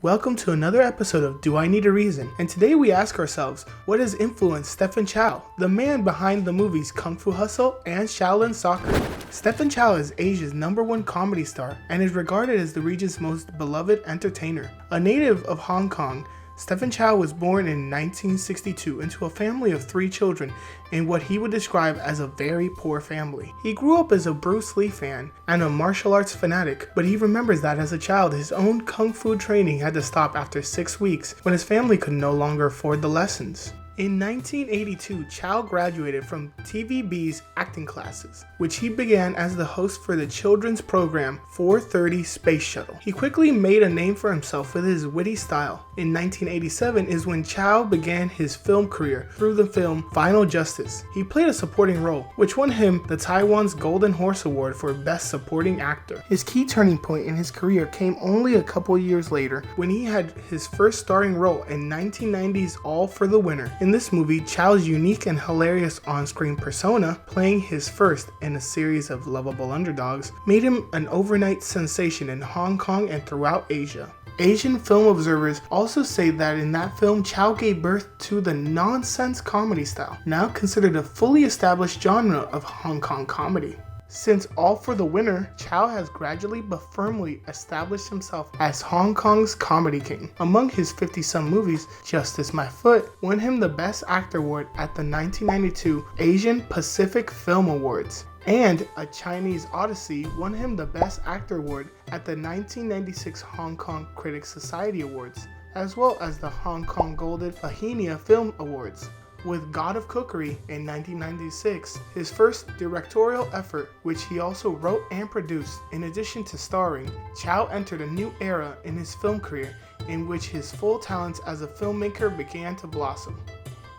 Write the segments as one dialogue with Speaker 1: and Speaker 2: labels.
Speaker 1: Welcome to another episode of Do I Need a Reason? And today we ask ourselves, what has influenced Stephen Chow, the man behind the movies Kung Fu Hustle and Shaolin Soccer? Stephen Chow is Asia's #1 comedy star and is regarded as the region's most beloved entertainer. A native of Hong Kong, Stephen Chow was born in 1962 into a family of 3 children in what he would describe as a very poor family. He grew up as a Bruce Lee fan and a martial arts fanatic, but he remembers that as a child his own kung fu training had to stop after 6 weeks when his family could no longer afford the lessons. In 1982, Chow graduated from TVB's acting classes, which he began as the host for the children's program 4:30 Space Shuttle. He quickly made a name for himself with his witty style. In 1987 is when Chow began his film career through the film Final Justice. He played a supporting role, which won him the Taiwan's Golden Horse Award for Best Supporting Actor. His key turning point in his career came only a couple years later when he had his first starring role in 1990's All for the Winner. In this movie, Chow's unique and hilarious on-screen persona, playing his first in a series of lovable underdogs, made him an overnight sensation in Hong Kong and throughout Asia. Asian film observers also say that in that film, Chow gave birth to the nonsense comedy style, now considered a fully established genre of Hong Kong comedy. Since All for the Winner, Chow has gradually but firmly established himself as Hong Kong's comedy king. Among his 50-some movies, Justice My Foot won him the Best Actor award at the 1992 Asian Pacific Film Awards, and A Chinese Odyssey won him the Best Actor award at the 1996 Hong Kong Critics Society Awards, as well as the Hong Kong Golden Ahenia Film Awards. With God of Cookery in 1996, his first directorial effort, which he also wrote and produced. In addition to starring, Chow entered a new era in his film career in which his full talents as a filmmaker began to blossom.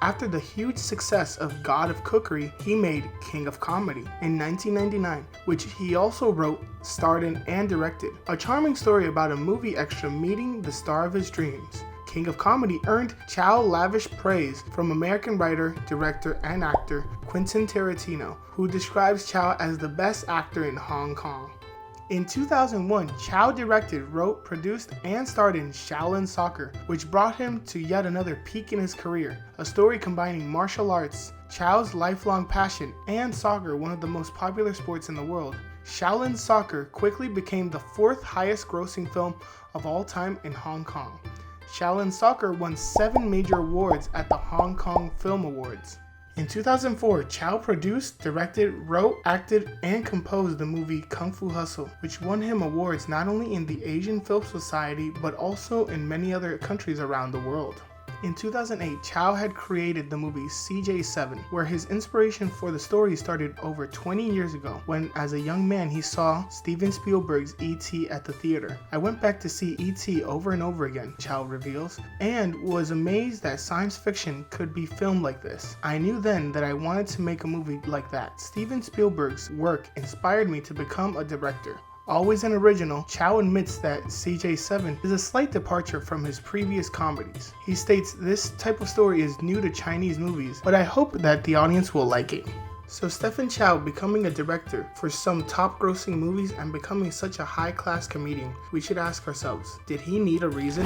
Speaker 1: After the huge success of God of Cookery, he made King of Comedy in 1999, which he also wrote, starred in, and directed. A charming story about a movie extra meeting the star of his dreams. King of Comedy earned Chow lavish praise from American writer, director, and actor Quentin Tarantino, who describes Chow as the best actor in Hong Kong. In 2001, Chow directed, wrote, produced, and starred in Shaolin Soccer, which brought him to yet another peak in his career, a story combining martial arts, Chow's lifelong passion, and soccer, one of the most popular sports in the world. Shaolin Soccer quickly became the 4th highest grossing film of all time in Hong Kong. Shaolin Soccer won 7 major awards at the Hong Kong Film Awards. In 2004, Chow produced, directed, wrote, acted, and composed the movie Kung Fu Hustle, which won him awards not only in the Asian Film Society but also in many other countries around the world. In 2008, Chow had created the movie CJ7, where his inspiration for the story started over 20 years ago, when as a young man he saw Steven Spielberg's E.T. at the theater. I went back to see E.T. over and over again, Chow reveals, and was amazed that science fiction could be filmed like this. I knew then that I wanted to make a movie like that. Steven Spielberg's work inspired me to become a director. Always an original, Chow admits that CJ7 is a slight departure from his previous comedies. He states this type of story is new to Chinese movies, but I hope that the audience will like it. So Stephen Chow becoming a director for some top grossing movies and becoming such a high class comedian, we should ask ourselves, did he need a reason?